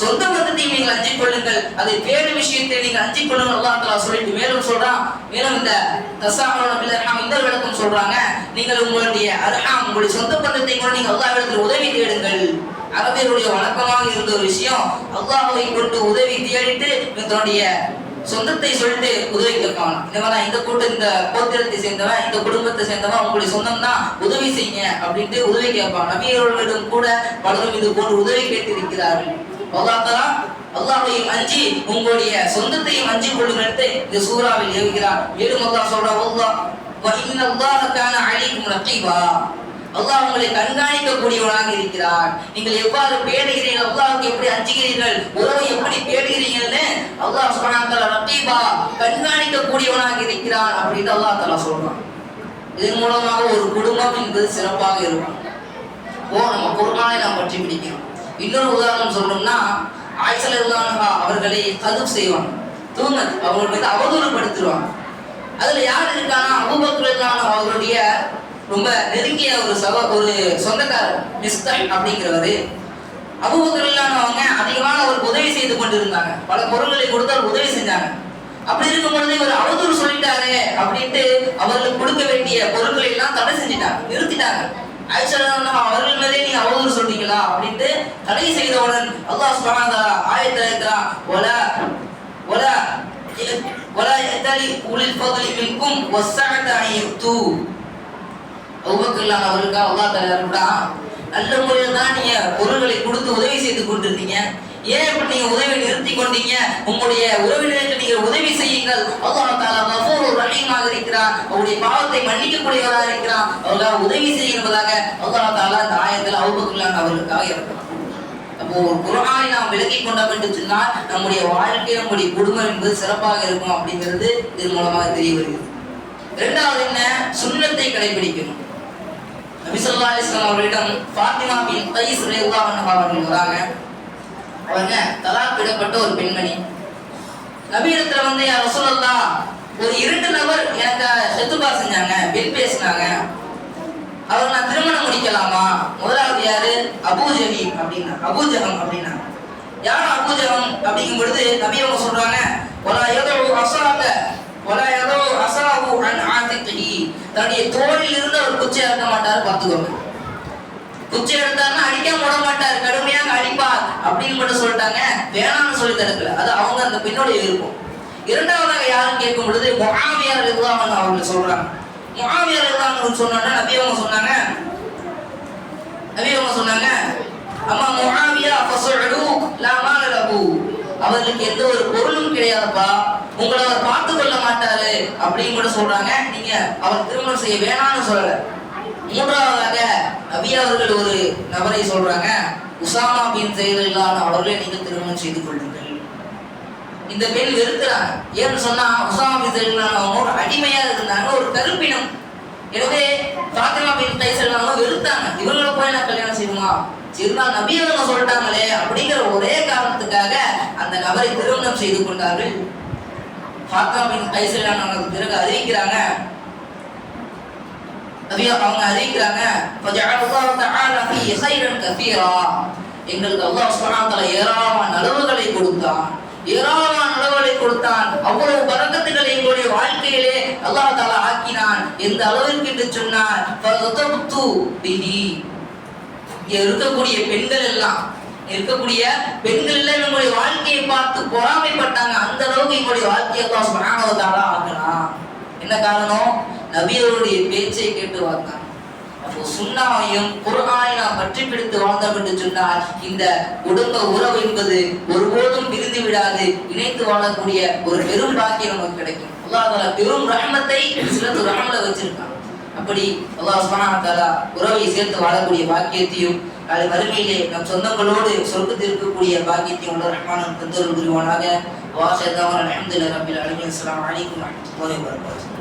சொந்த பந்தத்தையும் நீங்கள் அஞ்சிக் கொள்ளுங்கள், அதை பேணும் விஷயத்தை நீங்கள் அஞ்சிக் கொள்ளுங்கள். அல்லாஹ் தஆலா சொல்லிட்டு மேலும் சொல்றான். மேலும் இந்த தஸாஅலுன பில் அர்ஹாம் இந்த விளக்கம் சொல்றாங்க, நீங்கள் உங்களுடைய அர்ஹாம், உங்களுடைய சொந்த பந்தத்தை கூட நீங்கள் அல்லாஹ்விடத்தில் உதவி தேடுங்கள். அரபியருடைய வழக்கமாக இருந்த ஒரு விஷயம், அல்லாஹ்வை கொண்டு உதவி தேடிட்டு தன்னுடைய சொந்தத்தை சொல்லிட்டு உதவி கேட்பாங்க. இந்த மாதிரி இந்த கூட்டம், இந்த கோத்திரத்தை சேர்ந்தவன், இந்த குடும்பத்தை சேர்ந்தவன், உங்களுடைய சொந்தம் தான், உதவி செய்யுங்க அப்படின்ட்டு உதவி கேட்பாங்க. நபியர்களிடம் கூட பலரும் இது போன்று உதவி கேட்டிருக்கிறார்கள். அல்லாஹ் தஆலா அல்லாஹ்வையும் அஞ்சி உங்களுடைய சொந்தத்தையும் அஞ்சி கொள்ளுங்கள் இந்த சூராவில் ஏவுகிறார். மேலும் அல்லாஹ் சொல்றான், அல்லாஹ் வ இன்னல்லாஹ கான அலைக்கும் ரகீபா, அல்லாஹ் உங்களை கண்காணிக்கக்கூடியவனாக இருக்கிறார். நீங்கள் எவ்வாறு பேணுகிறீர்கள், அல்லாஹ்வுக்கு எப்படி அஞ்சுகிறீர்கள், உறவை எப்படி பேணுகிறீங்கன்னு அல்லாஹ் சுப்ஹானஹு வ தஆலா ரகீபா, கண்காணிக்கக்கூடியவனாக இருக்கிறான் அப்படின்னு அல்லாஹ் தஆலா சொல்றான். இதன் மூலமாக ஒரு குடும்பம் என்பது சிறப்பாக இருக்கும். நம்ம குர்ஆனை நாம் பற்றி பிடிக்கணும். இன்னொரு உதாரணம் சொல்லணும்னா, ஆயிஷா ரலியல்லாஹு அன்ஹா அவர்களை கதுப் செய்வாங்க, தூமத் அவர்கள் மீது அவதூறுபடுத்துவாங்க. அதுல யார் இருக்கானா, அபூபக்கர் ரலியல்லாஹு அன்ஹு அவருடைய ரொம்ப நெருங்கிய ஒரு சொந்தக்காரர் மிஸ்தாஹ் அப்படிங்கிறவரு. அபூபக்கர் ரலியல்லாஹு அன்ஹு அவங்க அதிகமான ஒரு உதவி செய்து கொண்டிருந்தாங்க, பல பொருட்களை கொடுத்து உதவி செஞ்சாங்க. அப்படி இருக்கும் பொழுது இவர் அவதூறு சொல்லிட்டாரு அப்படின்ட்டு அவர்களுக்கு கொடுக்க வேண்டிய பொருட்களை எல்லாம் தடை செஞ்சுட்டாங்க, நிறுத்திட்டாங்க. ஆயிஷா ரலியல்லாஹு அன்ஹா அவர்கள் மீதே நீங்க அவதூறு சொல்றீங்களா அப்படின்ட்டு தடை செய்தவுடன் அல்லாஹ் சுப்ஹானஹு வ தஆலா ஆயத்தை இறக்குறான், வலா யதலி உலில் ஃபضل மின்கும் வஸ்ஸஅத அய்து. அபூபக்கர் அவர்களுக்கு அல்லாஹ் தஆலா சொல்றான், நல்ல முறையில் தான் நீங்க பொருட்களை கொடுத்து உதவி செய்து கொண்டிருந்தீங்க, ஏன் இப்படி நீங்க உதவி நிறுத்தி கொண்டீங்க? உங்களுடைய உறவினருக்கு நீங்க உதவி செய்யுங்கள். அல்லாஹ் தஆலா கஃபூருர் ரஹீமாக இருக்கிறார், அவருடைய பாவத்தை மன்னிக்கக்கூடியவராக இருக்கிறார், அவர்களுக்கு உதவி செய்யும்பதாக அல்லாஹ் தஆலா இந்த ஆயத்தில் அபூபக்கர் அவர்களுக்காக இறக்குறான். அப்போ ஒரு குர்ஆனை நாம் விளங்கிக் கொண்டோம் என்று சொன்னால் நம்முடைய வாழ்க்கை, நம்முடைய குடும்பம் என்பது சிறப்பாக இருக்கும் அப்படிங்கிறது இதன் மூலமாக தெரிய வருகிறது. இரண்டாவது என்ன? சுன்னத்தை கடைபிடிக்கணும். நபி ஸல்லல்லாஹு அலைஹி வஸல்லம் அவர்களிடம் ஃபாத்திமா பின் கைஸ் ரலியல்லாஹு அன்ஹா அவர்கள் வராங்க. அவங்க தலாக் விடப்பட்ட ஒரு பெண்மணி. நபியிடத்துல வந்து, யா ரசூலல்லாஹ், ஒரு 2 நபர் எனக்கு ஹித்பா செஞ்சாங்க, பெண் பேசினாங்க, அவர் நான் திருமணம் முடிக்கலாமா? முதலாவது யாரு? அபூஜஹம் அப்படின்னா. யார் அபூஜகம் அப்படிங்கும் பொழுது நபி அவங்க சொல்றாங்க வலா யதஉ அஸாக வலா யதஉ அஸாஹு அன் ஆதிகிஹி, தன்னுடைய தோளில் இருந்து அவர் குச்சி எடுக்க மாட்டார், பார்த்துக்கோங்க. குச்சி எடுத்தாருன்னா அடிக்காம விட மாட்டார், கடுமையாக அடிப்பார் அப்படின்னு மட்டும் சொல்லிட்டாங்க, வேணாம்னு சொல்லி தடுக்கல. அது அவங்க அந்த பெண்ணுடைய விருப்பம். இரண்டாவதாக யாரும் கேட்கும் பொழுது முஆவியா ரலியல்லாஹு அன்ஹு அவங்க சொல்றாங்க. முஆவியா ரலியல்லாஹு அன்ஹு சொன்னாங்க, நபி அவங்க சொன்னாங்க அம்மா முஆவியா ஃபஸுலு லா மால லஹு, அவருக்கு எந்த ஒரு பொருளும் கிடையாதுப்பா, உங்களை அவர் பார்த்து கொள்ள மாட்டாரு அப்படின்னு கூட சொல்றாங்க. நீங்க அவர் திருமணம் செய்ய வேணாம்னு சொல்லல. மூன்றாவதாக நபி அவர்கள் ஒரு நபரை சொல்றாங்க, உசாமா பின் ஸைத் அவர்களை நீங்கள் திருமணம் செய்து கொள்ளுங்கள். இந்த பெண் வெறுக்கிறாங்க. ஏன்னு சொன்னா உசாமா பின் ஸைத் அவங்க ஒரு அடிமையா இருந்தாங்க, ஒரு கருப்பினம். எனவே ஃபாத்திமா பின் கைஸ் அவங்க வெறுத்தாங்க, இவங்களை போய் நான் கல்யாணம் செய்யுமா, சரிதான் நபி அவங்க சொல்லிட்டாங்களே அப்படிங்கிற ஒரே காரணத்துக்காக அந்த நபரை திருமணம் செய்து கொண்டார்கள். ஃபாத்திமா பின் கைஸ் பிறகு அறிவிக்கிறாங்க, அவங்க அறிவிக்கிறாங்க, எங்களுக்கு அல்லாஹ் சுப்ஹானஹு வ தஆலா ஏராளமான நலவுகளை கொடுத்தான், அவ்வளவு பரக்கத்துகளை எங்களுடைய வாழ்க்கையிலே அல்லாஹ் தஆலா ஆக்கினான். எந்த அளவிற்கு என்று சொன்னார், இருக்கக்கூடிய பெண்கள் எல்லாம் எங்களுடைய வாழ்க்கையை பார்த்து பொறாமைப்பட்டாங்க. அந்த அளவுக்கு எங்களுடைய வாழ்க்கையை அல்லாஹ் சுப்ஹானஹு வ தஆலா ஆக்கினான். என்ன காரணம்? நபியவருடைய பேச்சை கேட்டு வாழ்ந்தாங்க. அப்போ சுன்னாவையும் குர்ஆனையும் நாம் பற்றி பிடித்து வாழ்ந்தோம் என்று சொன்னால் இந்த குடும்ப உறவு என்பது ஒருபோதும் பிரிந்து விடாது, இணைத்து வாழக்கூடிய ஒரு பெரும் பாக்கியம் நமக்கு கிடைக்கும். அல்லாஹ் தஆலா பெரும் ரஹ்மத்தை சிலத்து ரஹ்மல வச்சிருக்கான். அப்படி அல்லாஹ் சுப்ஹானஹு வ தஆலா உறவை சேர்த்து வாழக்கூடிய பாக்கியத்தையும் நாளை மறுமையிலே நம் சொந்தங்களோடு சொர்க்கத்தில் இருக்கக்கூடிய பாக்கியத்தையும் உள்ள ரஹ்மான் தந்தருள் புரிவானாக. வாஹிர் தஅவானா அல்ஹம்துலில்லாஹி ரப்பில் ஆலமீன். அஸ்ஸலாமு அலைக்கும் வரஹ்மத்துல்லாஹி வபரகாத்துஹு.